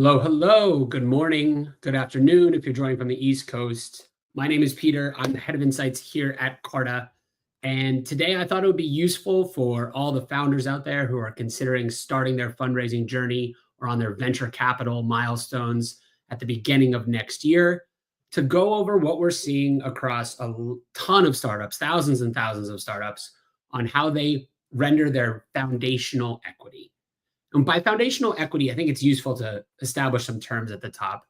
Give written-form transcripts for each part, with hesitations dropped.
Hello, hello. Good morning, good afternoon if you're joining from the East Coast. My name is Peter. I'm the head of insights here at Carta. And today I thought it would be useful for all the founders out there who are considering starting their fundraising journey or on their venture capital milestones at the beginning of next year to go over what we're seeing across ton of startups, thousands and thousands of startups, on how they render their foundational equity. And by foundational equity, I think it's useful to establish some terms at the top.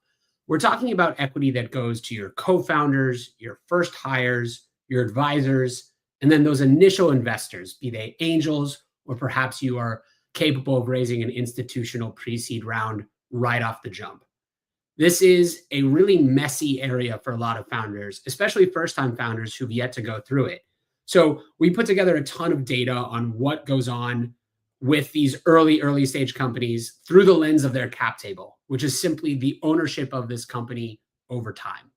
We're talking about equity that goes to your co-founders, your first hires, your advisors, and then those initial investors, be they angels, or perhaps you are capable of raising an institutional pre-seed round right off the jump. This is a really messy area for a lot of founders, especially first-time founders who've yet to go through it. So we put together a ton of data on what goes on with these early stage companies through the lens of their cap table, which is simply the ownership of this company over time.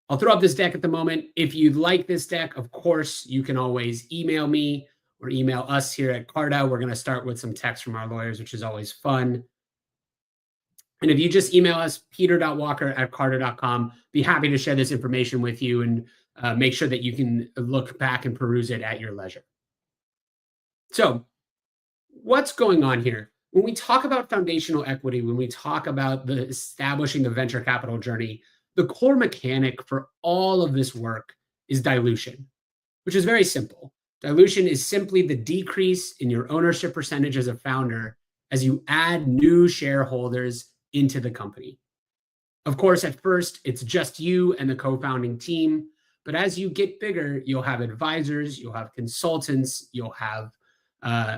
I'll throw up this deck at the moment. If you'd like this deck, of course, you can always email me or email us here at Carta. We're going to start with some text from our lawyers, which is always fun. And if you just email us, peter.walker@carta.com, be happy to share this information with you and make sure that you can look back and peruse it at your leisure. So what's going on here? When we talk about foundational equity, when we talk about establishing the venture capital journey, the core mechanic for all of this work is dilution, which is very simple. Dilution is simply the decrease in your ownership percentage as a founder as you add new shareholders into the company. Of course, at first, it's just you and the co-founding team. But as you get bigger, you'll have advisors, you'll have consultants, you'll have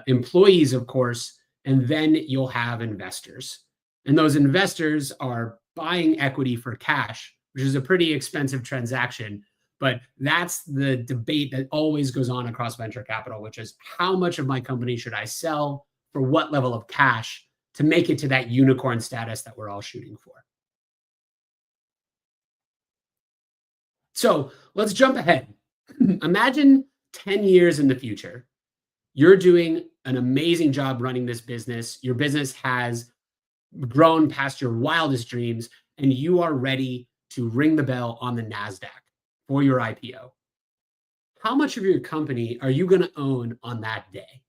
employees, of course, and then you'll have investors. And those investors are buying equity for cash, which is a pretty expensive transaction. But that's the debate that always goes on across venture capital, which is how much of my company should I sell for what level of cash to make it to that unicorn status that we're all shooting for. So let's jump ahead. Imagine 10 years in the future. You're doing an amazing job running this business. Your business has grown past your wildest dreams, and you are ready to ring the bell on the NASDAQ for your IPO. How much of your company are you going to own on that day?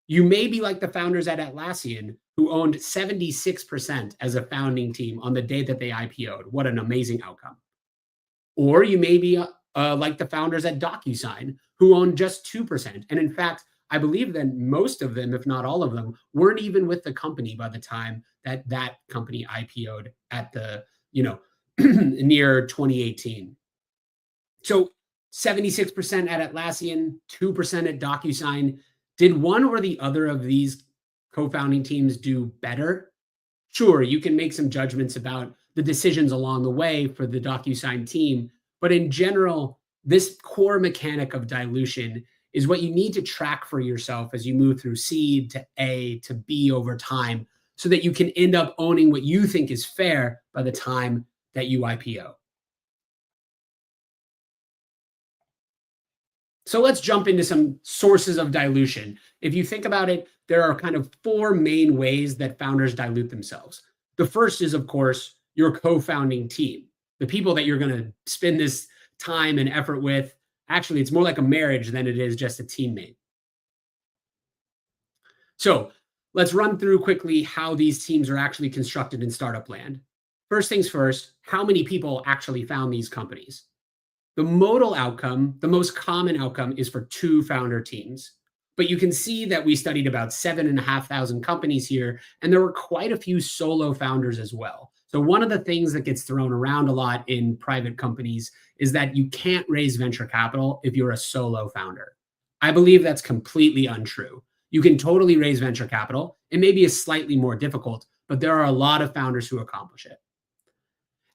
You may be like the founders at Atlassian who owned 76% as a founding team on the day that they IPO'd. What an amazing outcome. Or you may be like the founders at DocuSign who owned just 2%. And in fact, I believe that most of them, if not all of them, weren't even with the company by the time that that company IPO'd at the, near 2018. So 76% at Atlassian, 2% at DocuSign. Did one or the other of these co-founding teams do better? Sure, you can make some judgments about the decisions along the way for the DocuSign team. But in general, this core mechanic of dilution is what you need to track for yourself as you move through seed to A to B over time so that you can end up owning what you think is fair by the time that you IPO. So let's jump into some sources of dilution. If you think about it, there are kind of four main ways that founders dilute themselves. The first is, of course, your co-founding team, the people that you're going to spend this time and effort with. Actually, it's more like a marriage than it is just a teammate. So let's run through quickly how these teams are actually constructed in startup land. First things first, how many people actually found these companies? The modal outcome, the most common outcome, is for 2 founder teams. But you can see that we studied about 7,500 companies here, and there were quite a few solo founders as well. So one of the things that gets thrown around a lot in private companies is that you can't raise venture capital if you're a solo founder. I believe that's completely untrue. You can totally raise venture capital. It maybe is slightly more difficult, but there are a lot of founders who accomplish it.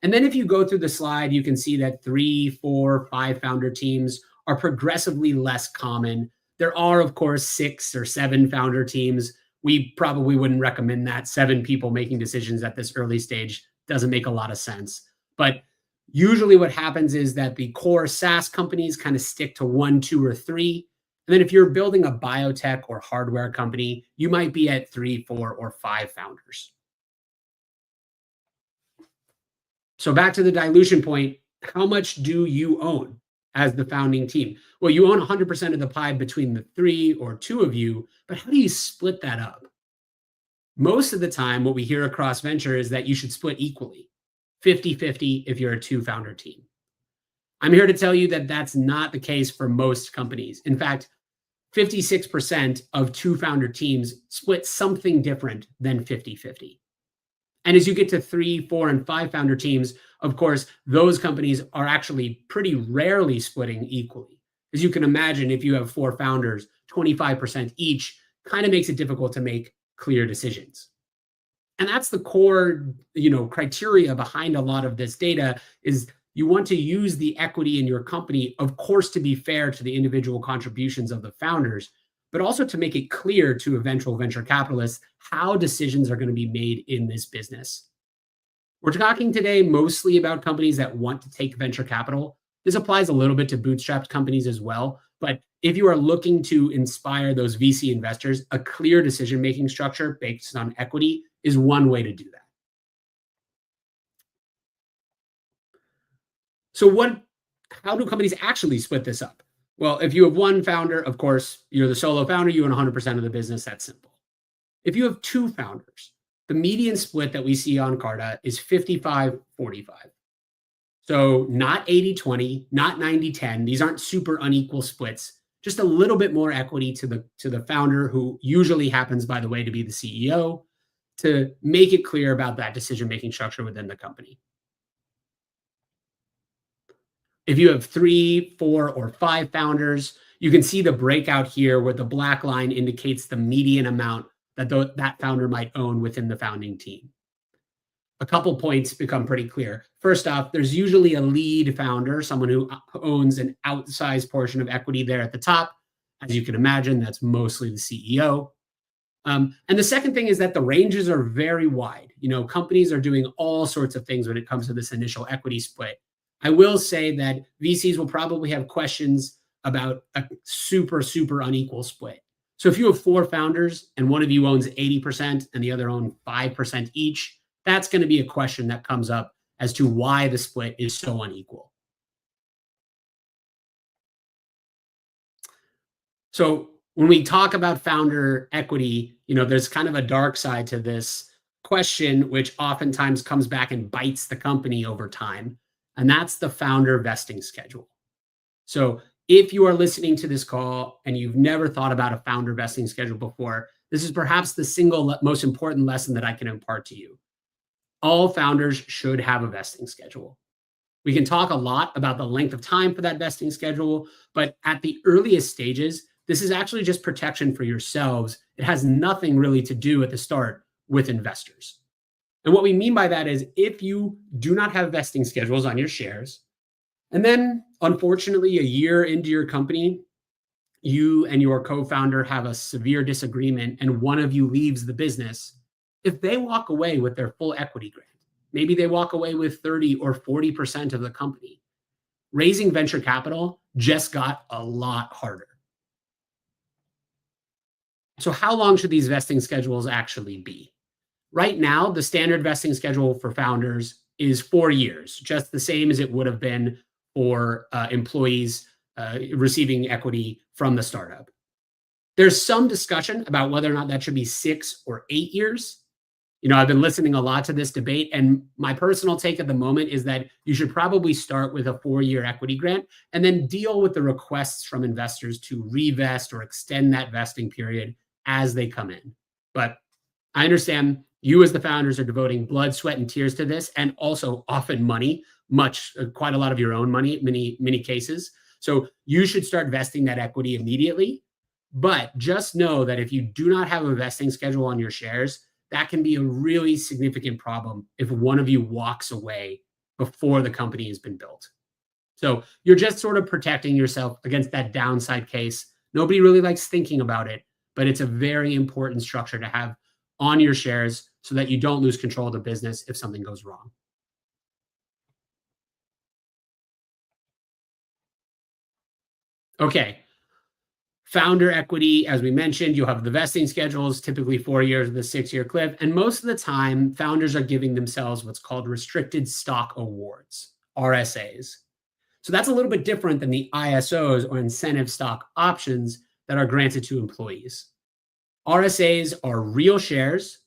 And then if you go through the slide, you can see that 3, 4, 5 founder teams are progressively less common. There are, of course, 6 or 7 founder teams. We probably wouldn't recommend that. 7 people making decisions at this early stage doesn't make a lot of sense. But usually what happens is that the core SaaS companies kind of stick to 1, 2, or 3. And then if you're building a biotech or hardware company, you might be at 3, 4, or 5 founders. So back to the dilution point, how much do you own as the founding team? Well, you own 100% of the pie between the three or two of you, but how do you split that up? Most of the time, what we hear across venture is that you should split equally, 50-50 if you're a two-founder team. I'm here to tell you that that's not the case for most companies. In fact, 56% of two-founder teams split something different than 50-50. And as you get to 3, 4, and 5-founder teams, of course, those companies are actually pretty rarely splitting equally. As you can imagine, if you have 4 founders, 25% each kind of makes it difficult to make clear decisions. And that's the core, criteria behind a lot of this data is you want to use the equity in your company, of course, to be fair to the individual contributions of the founders, but also to make it clear to eventual venture capitalists how decisions are going to be made in this business. We're talking today mostly about companies that want to take venture capital. This applies a little bit to bootstrapped companies as well. But if you are looking to inspire those VC investors, a clear decision-making structure based on equity is one way to do that. So how do companies actually split this up? Well, if you have one founder, of course, you're the solo founder, you own 100% of the business. That's simple. If you have 2 founders, the median split that we see on Carta is 55-45. So not 80-20, not 90-10. These aren't super unequal splits, just a little bit more equity to the founder, who usually happens, by the way, to be the CEO, to make it clear about that decision-making structure within the company. If you have 3, 4, or 5 founders, you can see the breakout here where the black line indicates the median amount that that founder might own within the founding team. A couple points become pretty clear. First off, there's usually a lead founder, someone who owns an outsized portion of equity there at the top. As you can imagine, that's mostly the CEO. And the second thing is that the ranges are very wide. Companies are doing all sorts of things when it comes to this initial equity split. I will say that VCs will probably have questions about a super, super unequal split. So if you have 4 founders and one of you owns 80% and the other own 5% each, that's going to be a question that comes up as to why the split is so unequal. So when we talk about founder equity, there's kind of a dark side to this question, which oftentimes comes back and bites the company over time. And that's the founder vesting schedule. So if you are listening to this call and you've never thought about a founder vesting schedule before, this is perhaps the single most important lesson that I can impart to you. All founders should have a vesting schedule. We can talk a lot about the length of time for that vesting schedule, but at the earliest stages, this is actually just protection for yourselves. It has nothing really to do at the start with investors. And what we mean by that is if you do not have vesting schedules on your shares, and then unfortunately a year into your company, you and your co-founder have a severe disagreement and one of you leaves the business, if they walk away with their full equity grant, maybe they walk away with 30 or 40% of the company, raising venture capital just got a lot harder. So how long should these vesting schedules actually be? Right now, the standard vesting schedule for founders is 4 years, just the same as it would have been for employees receiving equity from the startup. There's some discussion about whether or not that should be 6 or 8 years. I've been listening a lot to this debate, and my personal take at the moment is that you should probably start with a 4-year equity grant and then deal with the requests from investors to revest or extend that vesting period as they come in. But I understand you as the founders are devoting blood, sweat, and tears to this, and also often money, quite a lot of your own money, many cases. So you should start vesting that equity immediately. But just know that if you do not have a vesting schedule on your shares, that can be a really significant problem if one of you walks away before the company has been built. So you're just sort of protecting yourself against that downside case. Nobody really likes thinking about it, but it's a very important structure to have on your shares so that you don't lose control of the business if something goes wrong. Okay. Founder equity, as we mentioned, you'll have the vesting schedules, typically 4 years with a 6-year cliff. And most of the time, founders are giving themselves what's called restricted stock awards, RSAs. So that's a little bit different than the ISOs or incentive stock options that are granted to employees. RSAs are real shares.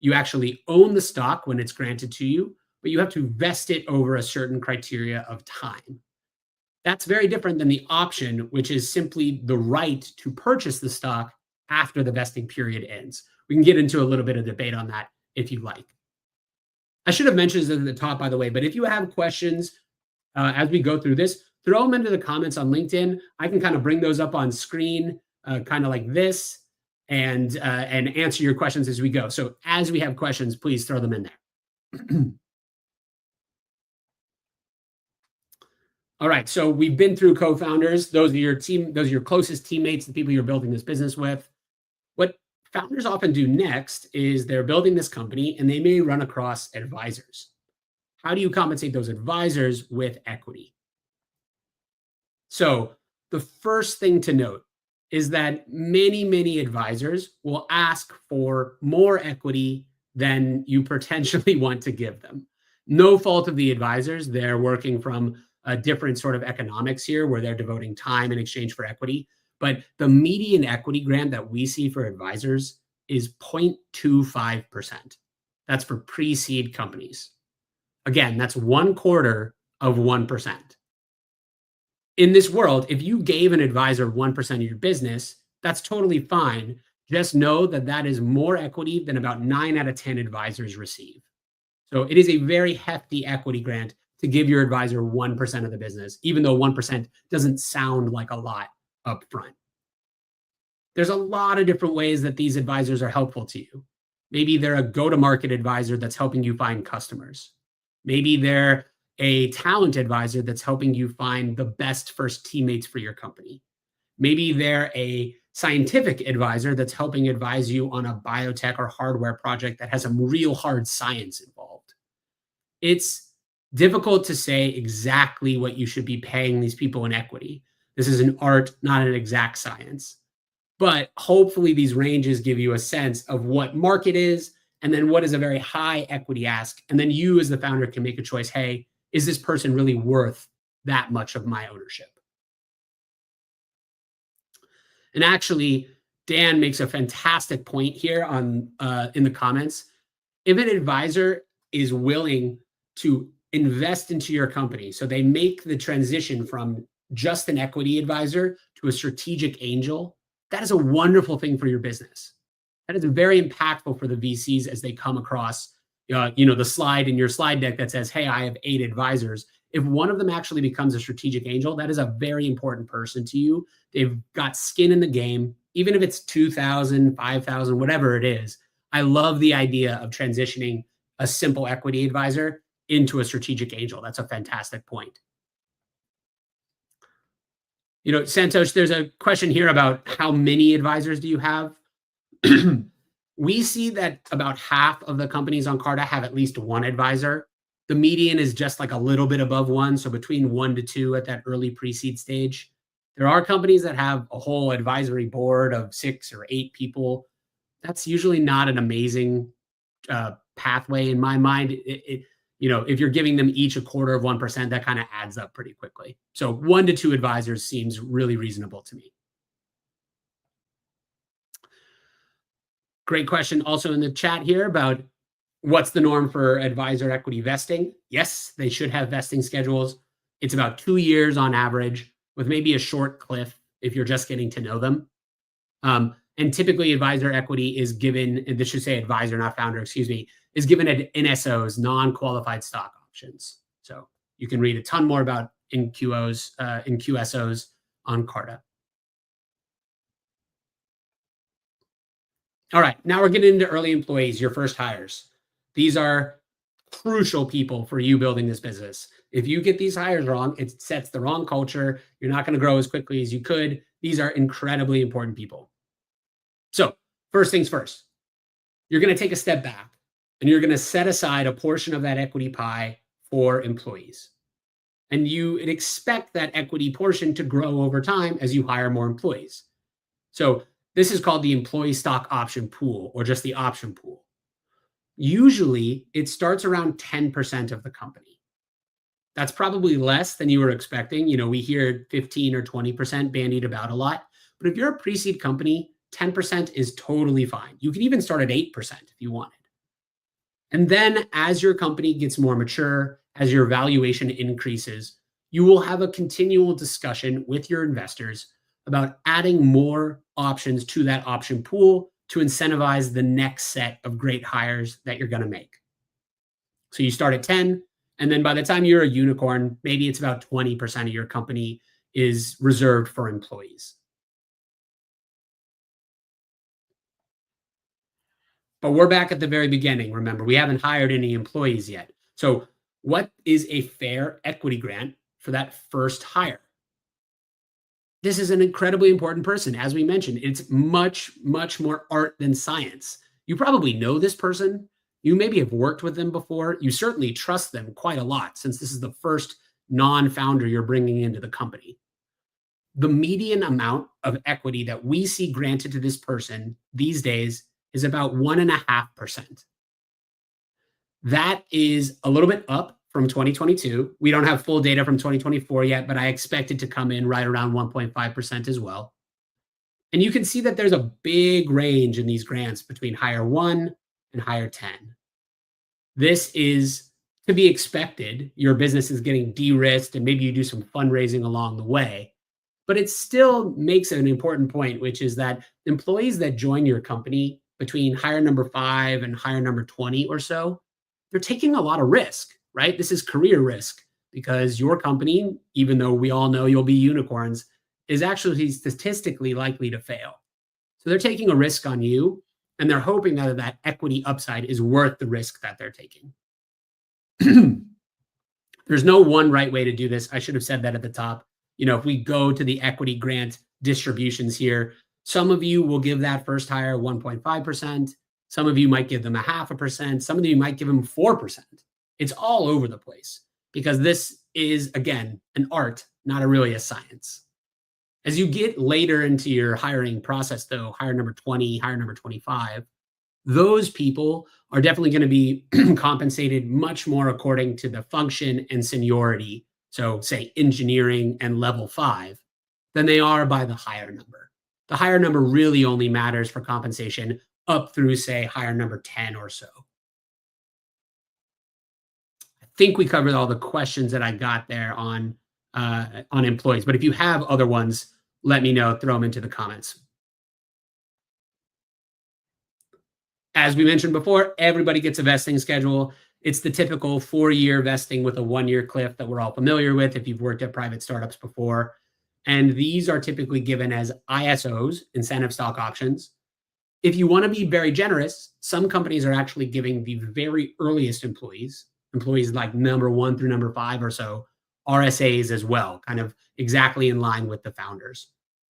You actually own the stock when it's granted to you, but you have to vest it over a certain criteria of time. That's very different than the option, which is simply the right to purchase the stock after the vesting period ends. We can get into a little bit of debate on that if you like. I should have mentioned this at the top, by the way, but if you have questions as we go through this, throw them into the comments on LinkedIn. I can kind of bring those up on screen, kind of like this, and answer your questions as we go. So as we have questions, please throw them in there. All right, so we've been through co-founders. Those are your team, those are your closest teammates, the people you're building this business with. What founders often do next is they're building this company and they may run across advisors. How do you compensate those advisors with equity? So the first thing to note is that many advisors will ask for more equity than you potentially want to give them. No fault of the advisors. They're working from a different sort of economics here where they're devoting time in exchange for equity. But the median equity grant that we see for advisors is 0.25%. That's for pre-seed companies. Again, that's 1/4 of 1%. In this world, if you gave an advisor 1% of your business, that's totally fine. Just know that that is more equity than about 9 out of 10 advisors receive. So it is a very hefty equity grant to give your advisor 1% of the business, even though 1% doesn't sound like a lot up front. There's a lot of different ways that these advisors are helpful to you. Maybe they're a go-to-market advisor that's helping you find customers. Maybe they're a talent advisor that's helping you find the best first teammates for your company. Maybe they're a scientific advisor that's helping advise you on a biotech or hardware project that has some real hard science involved. It's difficult to say exactly what you should be paying these people in equity. This is an art, not an exact science. But hopefully these ranges give you a sense of what market is, and then what is a very high equity ask. And then you as the founder can make a choice. Hey, is this person really worth that much of my ownership? And actually, Dan makes a fantastic point here on in the comments. If an advisor is willing to invest into your company, so they make the transition from just an equity advisor to a strategic angel, that is a wonderful thing for your business. That is very impactful for the VCs as they come across, the slide in your slide deck that says, hey, I have 8 advisors. If one of them actually becomes a strategic angel, that is a very important person to you. They've got skin in the game, even if it's 2,000, 5,000, whatever it is. I love the idea of transitioning a simple equity advisor into a strategic angel. That's a fantastic point. Santosh, there's a question here about how many advisors do you have? We see that about half of the companies on Carta have at least one advisor. The median is just like a little bit above 1, so between 1 to 2 at that early pre-seed stage. There are companies that have a whole advisory board of 6 or 8 people. That's usually not an amazing pathway in my mind. If you're giving them each 1/4 of 1%, that kind of adds up pretty quickly. So 1 to 2 advisors seems really reasonable to me. Great question also in the chat here about what's the norm for advisor equity vesting. Yes, they should have vesting schedules. It's about 2 years on average, with maybe a short cliff if you're just getting to know them. And typically advisor equity is given, and this should say advisor, not founder, excuse me, is given at NSOs, non-qualified stock options. So you can read a ton more about QSOs on Carta. All right, now we're getting into early employees, your first hires. These are crucial people for you building this business. If you get these hires wrong, it sets the wrong culture. You're not going to grow as quickly as you could. These are incredibly important people. So first things first, you're going to take a step back and you're going to set aside a portion of that equity pie for employees. And you expect that equity portion to grow over time as you hire more employees. So this is called the employee stock option pool or just the option pool. Usually it starts around 10% of the company. That's probably less than you were expecting. We hear 15 or 20% bandied about a lot. But if you're a pre-seed company, 10% is totally fine. You can even start at 8% if you wanted. And then as your company gets more mature, as your valuation increases, you will have a continual discussion with your investors about adding more options to that option pool to incentivize the next set of great hires that you're going to make. So you start at 10, and then by the time you're a unicorn, maybe it's about 20% of your company is reserved for employees. But we're back at the very beginning. Remember, we haven't hired any employees yet. So what is a fair equity grant for that first hire? This is an incredibly important person. As we mentioned, it's much, much more art than science. You probably know this person. You maybe have worked with them before. You certainly trust them quite a lot since this is the first non-founder you're bringing into the company. The median amount of equity that we see granted to this person these days is about 1.5%. That is a little bit up from 2022. We don't have full data from 2024 yet, but I expect it to come in right around 1.5% as well. And you can see that there's a big range in these grants between hire 1 and hire 10. This is to be expected. Your business is getting de-risked and maybe you do some fundraising along the way. But it still makes an important point, which is that employees that join your company between hire number 5 and hire number 20 or so, they're taking a lot of risk, right? This is career risk because your company, even though we all know you'll be unicorns, is actually statistically likely to fail. So they're taking a risk on you, and they're hoping that that equity upside is worth the risk that they're taking. There's no one right way to do this. I should have said that at the top. If we go to the equity grant distributions here, some of you will give that first hire 1.5%. Some of you might give them 0.5%. Some of you might give them 4%. It's all over the place because this is, again, an art, not really a science. As you get later into your hiring process, though, hire number 20, hire number 25, those people are definitely going to be compensated much more according to the function and seniority. So say engineering and level 5 than they are by the hire number. The hire number really only matters for compensation up through, say, hire number 10 or so. I think we covered all the questions that I got there on employees. But if you have other ones, let me know. Throw them into the comments. As we mentioned before, everybody gets a vesting schedule. It's the typical 4-year vesting with a 1-year cliff that we're all familiar with if you've worked at private startups before. And these are typically given as ISOs, incentive stock options. If you want to be very generous, some companies are actually giving the very earliest employees like number 1 through number 5 or so, RSAs as well, kind of exactly in line with the founders.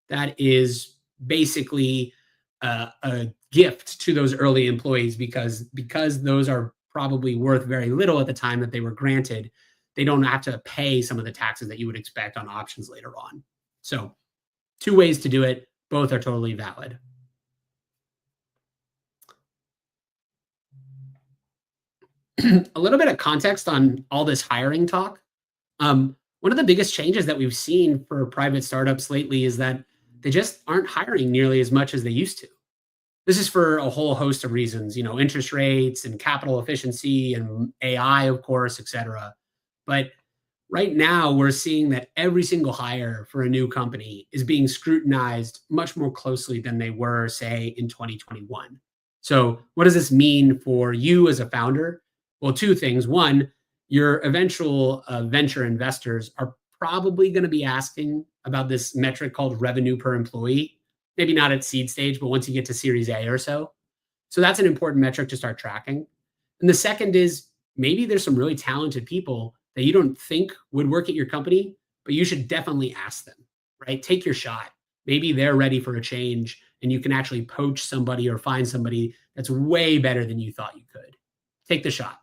That is basically a gift to those early employees because those are probably worth very little at the time that they were granted. They don't have to pay some of the taxes that you would expect on options later on. So 2 ways to do it. Both are totally valid. A little bit of context on all this hiring talk. One of the biggest changes that we've seen for private startups lately is that they just aren't hiring nearly as much as they used to. This is for a whole host of reasons, interest rates and capital efficiency and AI, of course, et cetera. But right now, we're seeing that every single hire for a new company is being scrutinized much more closely than they were, say, in 2021. So what does this mean for you as a founder? Well, 2 things. One, your eventual venture investors are probably going to be asking about this metric called revenue per employee. Maybe not at seed stage, but once you get to Series A or so. So that's an important metric to start tracking. And the second is maybe there's some really talented people that you don't think would work at your company, but you should definitely ask them, right? Take your shot. Maybe they're ready for a change and you can actually poach somebody or find somebody that's way better than you thought you could. Take the shot.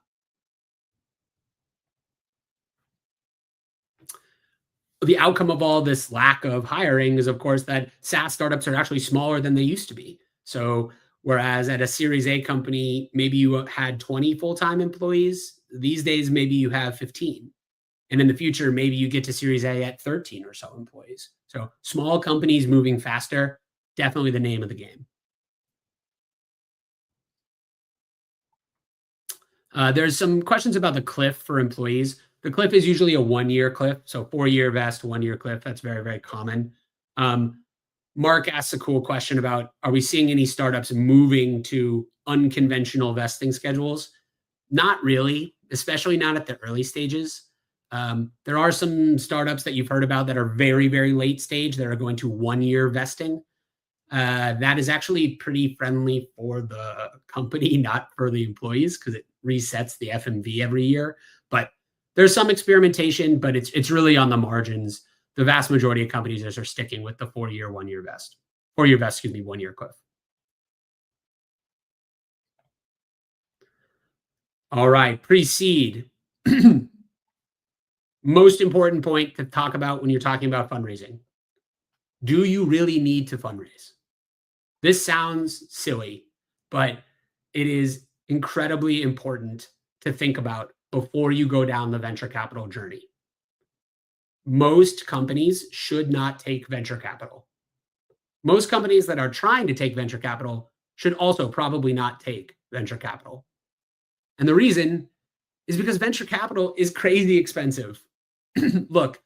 The outcome of all this lack of hiring is, of course, that SaaS startups are actually smaller than they used to be. So, whereas at a Series A company, maybe you had 20 full-time employees, these days, maybe you have 15. And in the future, maybe you get to Series A at 13 or so employees. So, small companies moving faster, definitely the name of the game. There's some questions about the cliff for employees. The cliff is usually a 1-year cliff. So 4-year vest, 1-year cliff. That's very, very common. Mark asks a cool question about, are we seeing any startups moving to unconventional vesting schedules? Not really, especially not at the early stages. There are some startups that you've heard about that are very, very late stage that are going to 1-year vesting. That is actually pretty friendly for the company, not for the employees, because it resets the FMV every year. But there's some experimentation, but it's really on the margins. The vast majority of companies are sticking with the 4-year, 1-year vest. 4-year vest, excuse me, 1-year cliff. All right, pre-seed. Most important point to talk about when you're talking about fundraising. Do you really need to fundraise? This sounds silly, but it is incredibly important to think about before you go down the venture capital journey. Most companies should not take venture capital. Most companies that are trying to take venture capital should also probably not take venture capital. And the reason is because venture capital is crazy expensive. Look,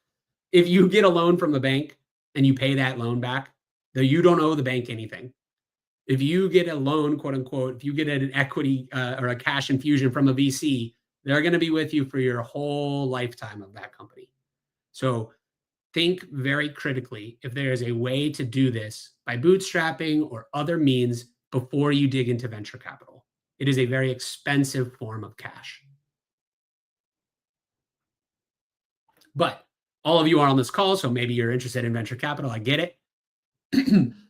if you get a loan from the bank and you pay that loan back, though you don't owe the bank anything. If you get a loan, quote unquote, if you get an equity or a cash infusion from a VC, they're going to be with you for your whole lifetime of that company. So think very critically if there is a way to do this by bootstrapping or other means before you dig into venture capital. It is a very expensive form of cash. But all of you are on this call, so maybe you're interested in venture capital. I get it.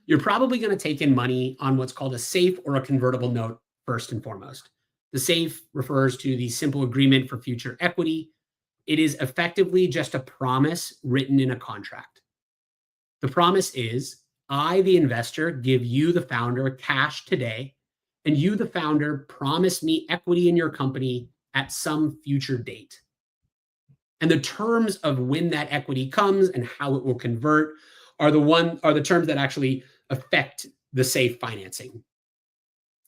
You're probably going to take in money on what's called a SAFE or a convertible note first and foremost. The SAFE refers to the simple agreement for future equity. It is effectively just a promise written in a contract. The promise is, I, the investor, give you, the founder, cash today, and you, the founder, promise me equity in your company at some future date. And the terms of when that equity comes and how it will convert are the terms that actually affect the SAFE financing.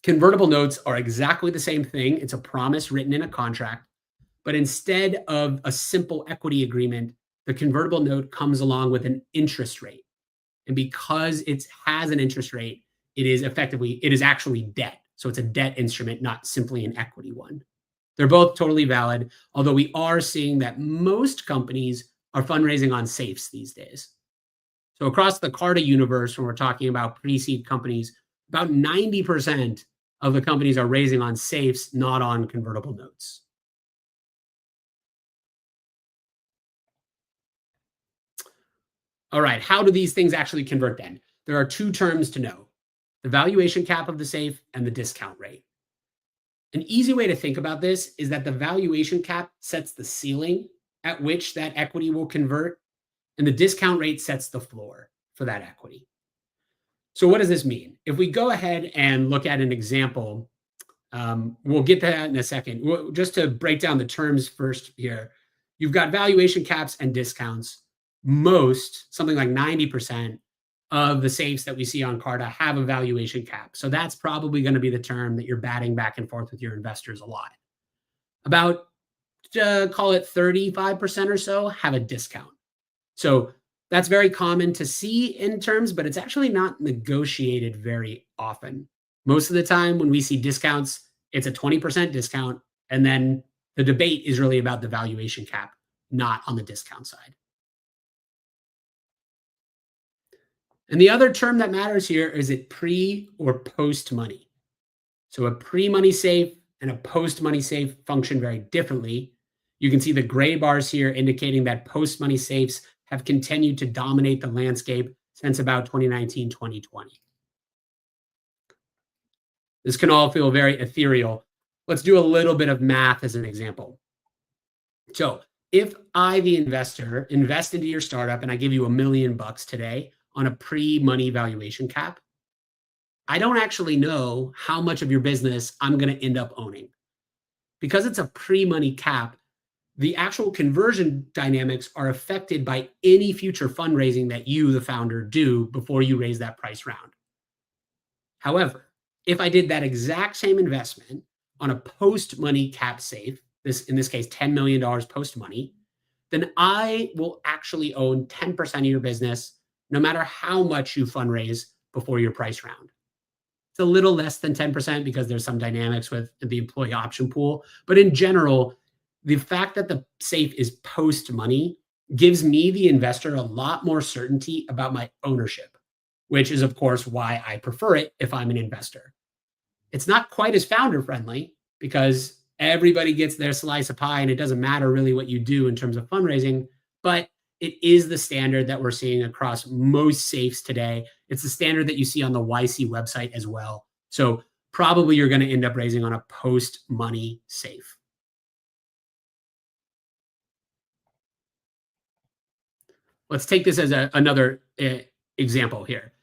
Convertible notes are exactly the same thing. It's a promise written in a contract, but instead of a simple equity agreement, the convertible note comes along with an interest rate. And because it has an interest rate, it is actually debt. So it's a debt instrument, not simply an equity one. They're both totally valid, although we are seeing that most companies are fundraising on SAFEs these days. So across the Carta universe, when we're talking about pre-seed companies, about 90% of the companies are raising on SAFEs, not on convertible notes. All right, how do these things actually convert then? There are 2 terms to know: the valuation cap of the SAFE and the discount rate. An easy way to think about this is that the valuation cap sets the ceiling at which that equity will convert, and the discount rate sets the floor for that equity. So what does this mean? If we go ahead and look at an example, we'll get to that in a second. Just to break down the terms first here, you've got valuation caps and discounts. Something like 90% of the SAFEs that we see on Carta have a valuation cap. So that's probably going to be the term that you're batting back and forth with your investors a lot. About, call it 35% or so have a discount. So that's very common to see in terms, but it's actually not negotiated very often. Most of the time when we see discounts, it's a 20% discount. And then the debate is really about the valuation cap, not on the discount side. And the other term that matters here is it pre or post money. So a pre-money SAFE and a post-money SAFE function very differently. You can see the gray bars here indicating that post-money SAFEs have continued to dominate the landscape since about 2019, 2020. This can all feel very ethereal. Let's do a little bit of math as an example. So If I, the investor, invest into your startup and I give you $1 million today on a pre-money valuation cap, I don't actually know how much of your business I'm going to end up owning. Because it's a pre-money cap, the actual conversion dynamics are affected by any future fundraising that you, the founder, do before you raise that price round. However, if I did that exact same investment on a post-money cap safe, in this case, $10 million post-money, then I will actually own 10% of your business, no matter how much you fundraise before your price round. It's a little less than 10% because there's some dynamics with the employee option pool. But in general, the fact that the safe is post-money gives me, the investor, a lot more certainty about my ownership, which is, of course, why I prefer it if I'm an investor. It's not quite as founder friendly because everybody gets their slice of pie and it doesn't matter really what you do in terms of fundraising, but it is the standard that we're seeing across most safes today. It's the standard that you see on the YC website as well. So probably you're going to end up raising on a post-money safe. Let's take this as another example here.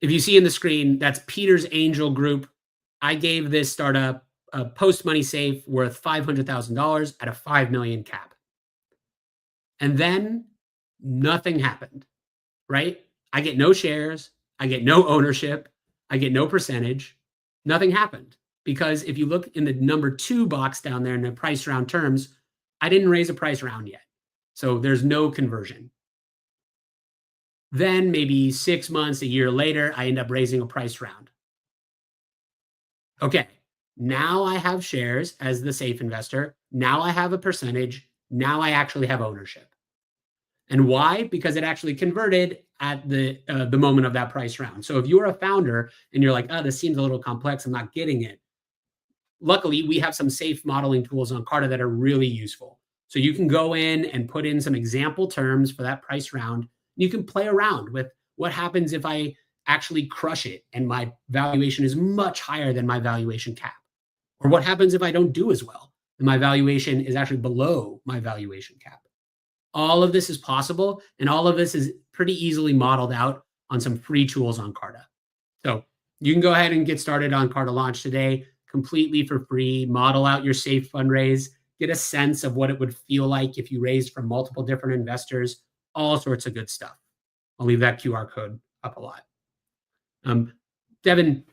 If you see in the screen, that's Peter's angel group. I gave this startup a post-money safe worth $500,000 at a $5 million cap. And then nothing happened, right? I get no shares. I get no ownership. I get no percentage. Nothing happened because if you look in the number 2 box down there in the price round terms, I didn't raise a price round yet. So there's no conversion. Then maybe 6 months, a year later, I end up raising a price round. Okay, now I have shares as the safe investor. Now I have a percentage. Now I actually have ownership. And why? Because it actually converted at the moment of that price round. So if you're a founder and you're like, oh, this seems a little complex, I'm not getting it. Luckily, we have some safe modeling tools on Carta that are really useful. So you can go in and put in some example terms for that price round. You can play around with what happens if I actually crush it and my valuation is much higher than my valuation cap. Or what happens if I don't do as well and my valuation is actually below my valuation cap. All of this is possible, and all of this is pretty easily modeled out on some free tools on Carta. So you can go ahead and get started on Carta Launch today, completely for free. Model out your safe fundraise, get a sense of what it would feel like if you raised from multiple different investors, all sorts of good stuff. I'll leave that QR code up a lot. Devin,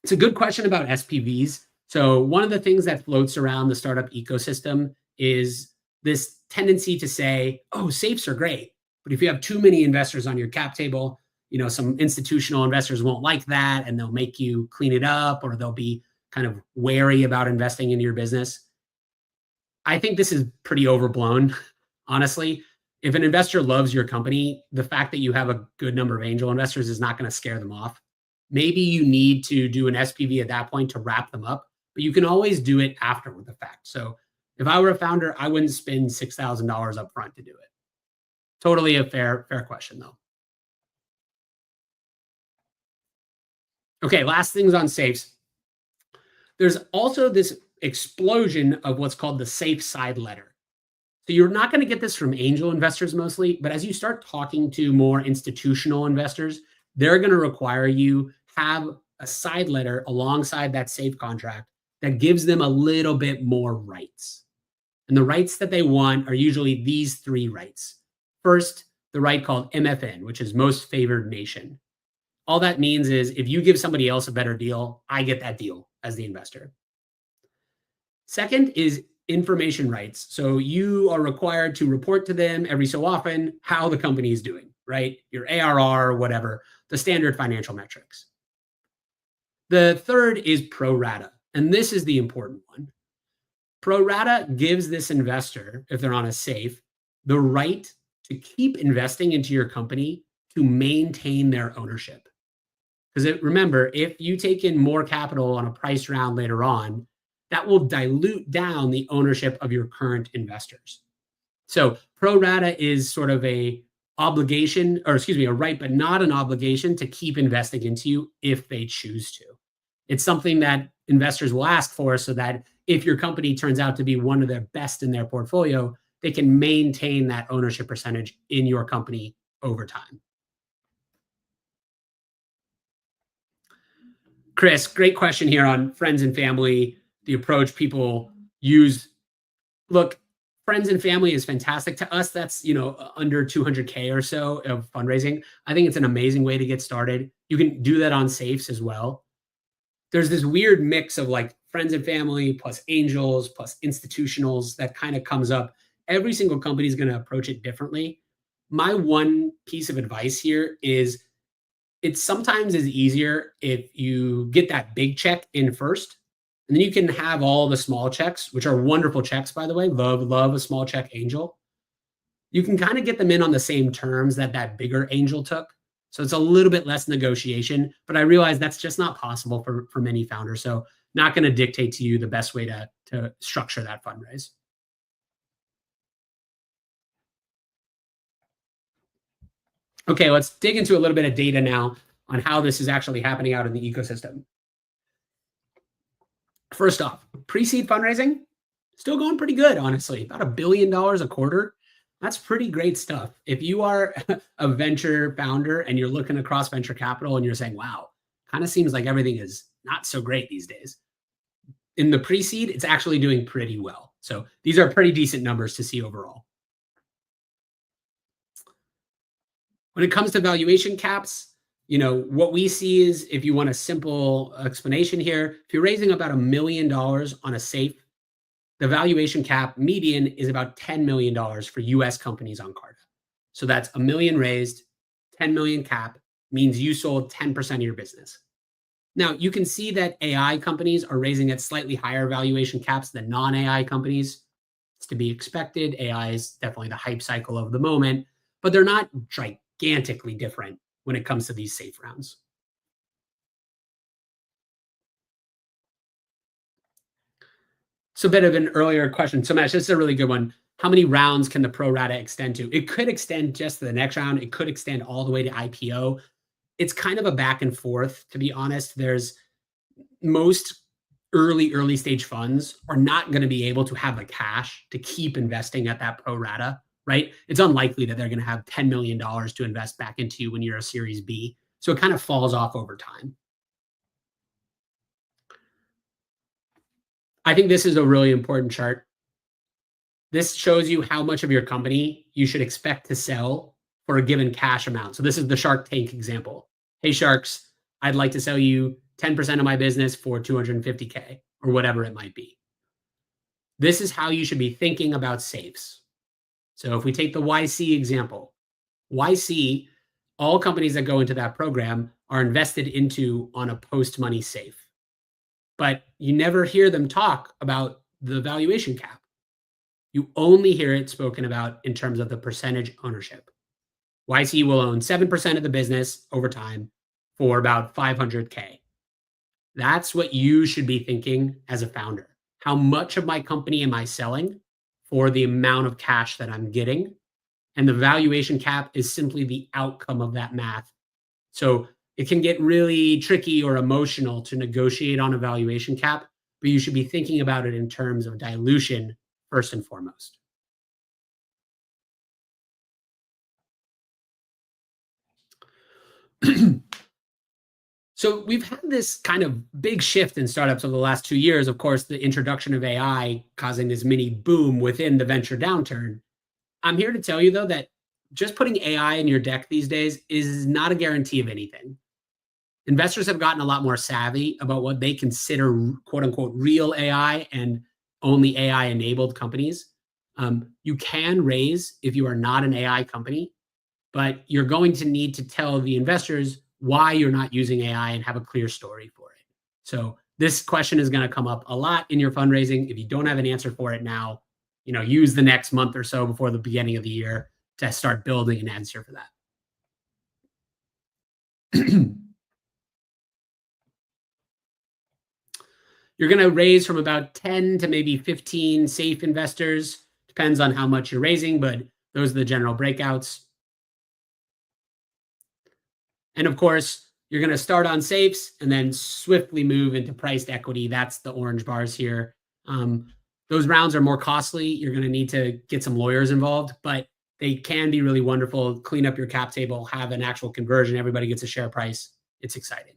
it's a good question about SPVs. So one of the things that floats around the startup ecosystem is this tendency to say, oh, safes are great, but if you have too many investors on your cap table, some institutional investors won't like that and they'll make you clean it up, or they'll be kind of wary about investing into your business. I think this is pretty overblown, honestly. If an investor loves your company, the fact that you have a good number of angel investors is not going to scare them off. Maybe you need to do an SPV at that point to wrap them up, but you can always do it after the fact. So if I were a founder, I wouldn't spend $6,000 up front to do it. Totally a fair question, though. Okay, last things on safes. There's also this explosion of what's called the safe side letter. So you're not going to get this from angel investors mostly, but as you start talking to more institutional investors, they're going to require you have a side letter alongside that safe contract that gives them a little bit more rights. And the rights that they want are usually these 3 rights. First, the right called MFN, which is most favored nation. All that means is if you give somebody else a better deal, I get that deal as the investor. Second is information rights. So you are required to report to them every so often how the company is doing, right? Your ARR, whatever, the standard financial metrics. The third is pro rata, and this is the important one. Pro rata gives this investor, if they're on a safe, the right to keep investing into your company to maintain their ownership. Because remember, if you take in more capital on a price round later on, that will dilute down the ownership of your current investors. So pro rata is sort of a right, but not an obligation to keep investing into you if they choose to. It's something that investors will ask for so that if your company turns out to be one of their best in their portfolio, they can maintain that ownership percentage in your company over time. Chris, great question here on friends and family, the approach people use. Look, friends and family is fantastic. To us, that's, under 200K or so of fundraising. I think it's an amazing way to get started. You can do that on safes as well. There's this weird mix of like friends and family plus angels plus institutionals that kind of comes up. Every single company is going to approach it differently. My one piece of advice here is it sometimes is easier if you get that big check in first, and then you can have all the small checks, which are wonderful checks, by the way. Love a small check angel. You can kind of get them in on the same terms that bigger angel took. So it's a little bit less negotiation, but I realize that's just not possible for many founders. So not going to dictate to you the best way to structure that fundraise. Okay, let's dig into a little bit of data now on how this is actually happening out in the ecosystem. First off, pre-seed fundraising, still going pretty good, honestly. About $1 billion a quarter. That's pretty great stuff. If you are a venture founder and you're looking across venture capital and you're saying, wow, kind of seems like everything is not so great these days. In the pre-seed, it's actually doing pretty well. So these are pretty decent numbers to see overall. When it comes to valuation caps, what we see is, if you want a simple explanation here, if you're raising about $1 million on a safe, the valuation cap median is about $10 million for US companies on Carta. So that's $1 million raised, 10 million cap means you sold 10% of your business. Now, you can see that AI companies are raising at slightly higher valuation caps than non-AI companies. It's to be expected. AI is definitely the hype cycle of the moment, but they're not gigantically different when it comes to these safe rounds. So a bit of an earlier question. So Mash, this is a really good one. How many rounds can the pro rata extend to? It could extend just to the next round. It could extend all the way to IPO. It's kind of a back and forth, to be honest. There's most early stage funds are not going to be able to have the cash to keep investing at that pro rata, right? It's unlikely that they're going to have $10 million to invest back into you when you're a Series B. So it kind of falls off over time. I think this is a really important chart. This shows you how much of your company you should expect to sell for a given cash amount. So this is the Shark Tank example. Hey, Sharks, I'd like to sell you 10% of my business for 250K or whatever it might be. This is how you should be thinking about safes. So if we take the YC example, YC, all companies that go into that program are invested into on a post-money safe. But you never hear them talk about the valuation cap. You only hear it spoken about in terms of the percentage ownership. YC will own 7% of the business over time for about 500K. That's what you should be thinking as a founder. How much of my company am I selling for the amount of cash that I'm getting? And the valuation cap is simply the outcome of that math. So it can get really tricky or emotional to negotiate on a valuation cap, but you should be thinking about it in terms of dilution first and foremost. So we've had this kind of big shift in startups over the last 2 years. Of course, the introduction of AI causing this mini boom within the venture downturn. I'm here to tell you, though, that just putting AI in your deck these days is not a guarantee of anything. Investors have gotten a lot more savvy about what they consider quote unquote real AI and only AI enabled companies. You can raise if you are not an AI company, but you're going to need to tell the investors why you're not using AI and have a clear story for it. So this question is going to come up a lot in your fundraising. If you don't have an answer for it now, use the next month or so before the beginning of the year to start building an answer for that. You're going to raise from about 10 to maybe 15 safe investors. Depends on how much you're raising, but those are the general breakouts. And of course, you're going to start on safes and then swiftly move into priced equity. That's the orange bars here. Those rounds are more costly. You're going to need to get some lawyers involved, but they can be really wonderful. Clean up your cap table, have an actual conversion. Everybody gets a share price. It's exciting.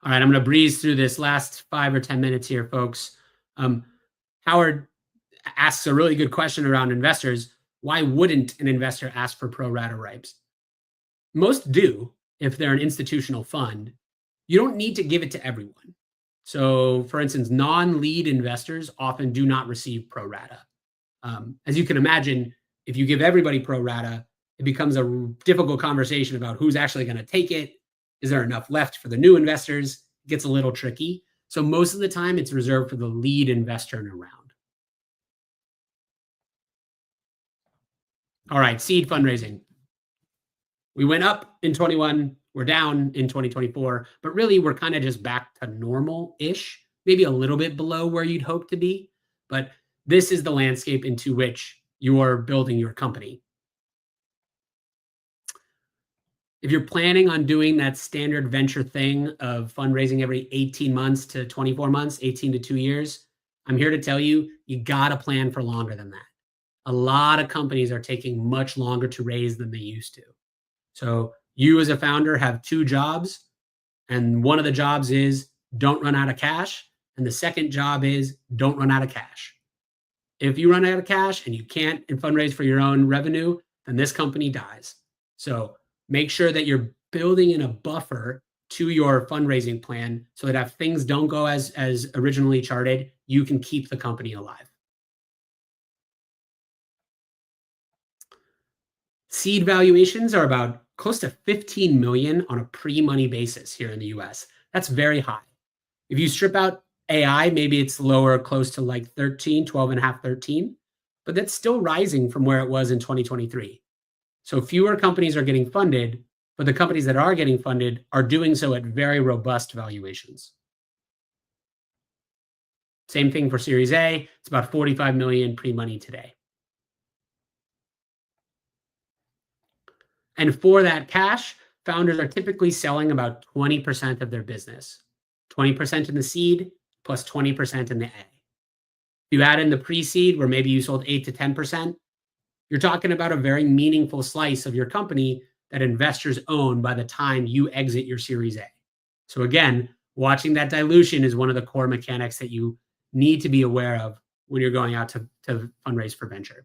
All right, I'm going to breeze through this last 5 or 10 minutes here, folks. Howard asks a really good question around investors. Why wouldn't an investor ask for pro rata rights? Most do if they're an institutional fund. You don't need to give it to everyone. So, for instance, non-lead investors often do not receive pro rata. As you can imagine, if you give everybody pro rata, it becomes a difficult conversation about who's actually going to take it. Is there enough left for the new investors? It gets a little tricky. So most of the time, it's reserved for the lead investor in a round. All right, seed fundraising. We went up in 21, we're down in 2024, but really we're kind of just back to normal-ish, maybe a little bit below where you'd hope to be. But this is the landscape into which you're building your company. If you're planning on doing that standard venture thing of fundraising every 18 months to 24 months, 18 to 2 years, I'm here to tell you, you got to plan for longer than that. A lot of companies are taking much longer to raise than they used to. So you as a founder have 2 jobs, and one of the jobs is don't run out of cash, and the second job is don't run out of cash. If you run out of cash and you can't fundraise for your own revenue, then this company dies. So make sure that you're building in a buffer to your fundraising plan so that if things don't go as originally charted, you can keep the company alive. Seed valuations are about close to 15 million on a pre-money basis here in the US. That's very high. If you strip out AI, maybe it's lower, close to like 13, 12 and a half, 13, but that's still rising from where it was in 2023. So fewer companies are getting funded, but the companies that are getting funded are doing so at very robust valuations. Same thing for Series A. It's about 45 million pre-money today. And for that cash, founders are typically selling about 20% of their business, 20% in the seed plus 20% in the A. If you add in the pre-seed where maybe you sold 8 to 10%, you're talking about a very meaningful slice of your company that investors own by the time you exit your Series A. So again, watching that dilution is one of the core mechanics that you need to be aware of when you're going out to fundraise for venture.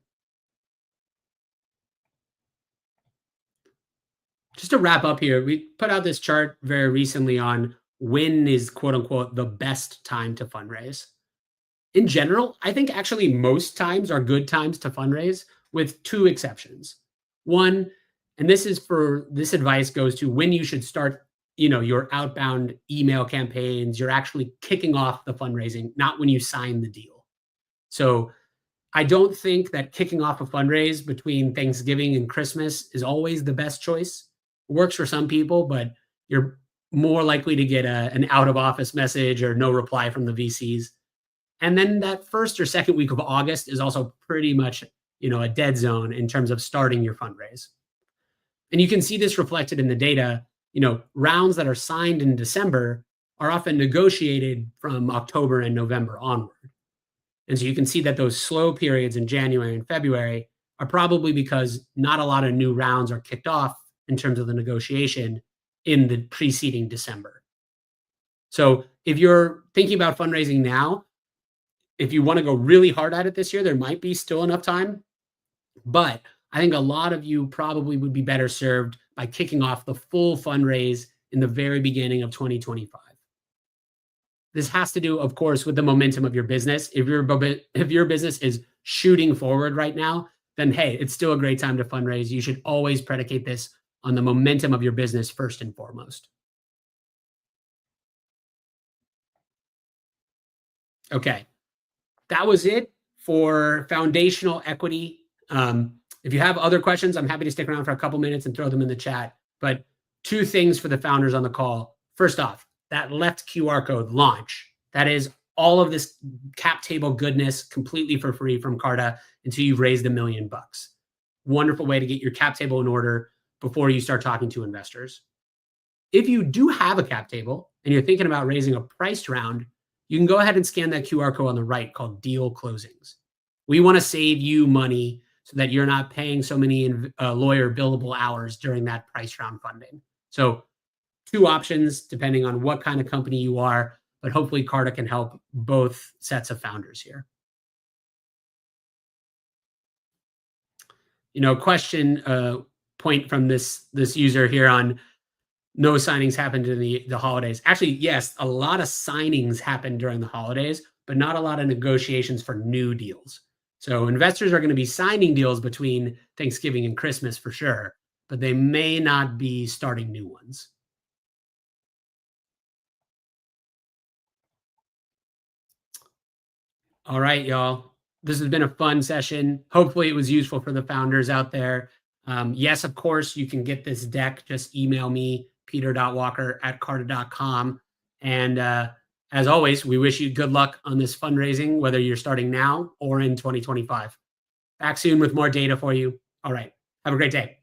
Just to wrap up here, we put out this chart very recently on when is quote unquote the best time to fundraise. In general, I think actually most times are good times to fundraise with 2 exceptions. One, and this advice goes to when you should start, your outbound email campaigns, you're actually kicking off the fundraising, not when you sign the deal. So I don't think that kicking off a fundraise between Thanksgiving and Christmas is always the best choice. It works for some people, but you're more likely to get an out of office message or no reply from the VCs. And then that first or second week of August is also pretty much, a dead zone in terms of starting your fundraise. And you can see this reflected in the data. Rounds that are signed in December are often negotiated from October and November onward. And so you can see that those slow periods in January and February are probably because not a lot of new rounds are kicked off in terms of the negotiation in the preceding December. So if you're thinking about fundraising now, if you want to go really hard at it this year, there might be still enough time. But I think a lot of you probably would be better served by kicking off the full fundraise in the very beginning of 2025. This has to do, of course, with the momentum of your business. If your business is shooting forward right now, then hey, it's still a great time to fundraise. You should always predicate this on the momentum of your business first and foremost. Okay, that was it for foundational equity. If you have other questions, I'm happy to stick around for a couple minutes and throw them in the chat. But 2 things for the founders on the call. First off, that left QR code, launch. That is all of this cap table goodness completely for free from Carta until you've raised $1 million. Wonderful way to get your cap table in order before you start talking to investors. If you do have a cap table and you're thinking about raising a priced round, you can go ahead and scan that QR code on the right called deal closings. We want to save you money so that you're not paying so many lawyer billable hours during that price round funding. So two options depending on what kind of company you are, but hopefully Carta can help both sets of founders here. Question point from this user here on no signings happened in the holidays. Actually, yes, a lot of signings happened during the holidays, but not a lot of negotiations for new deals. So investors are going to be signing deals between Thanksgiving and Christmas for sure, but they may not be starting new ones. All right, y'all. This has been a fun session. Hopefully, it was useful for the founders out there. Yes, of course, you can get this deck. Just email me, peter.walker@carta.com. And as always, we wish you good luck on this fundraising, whether you're starting now or in 2025. Back soon with more data for you. All right. Have a great day.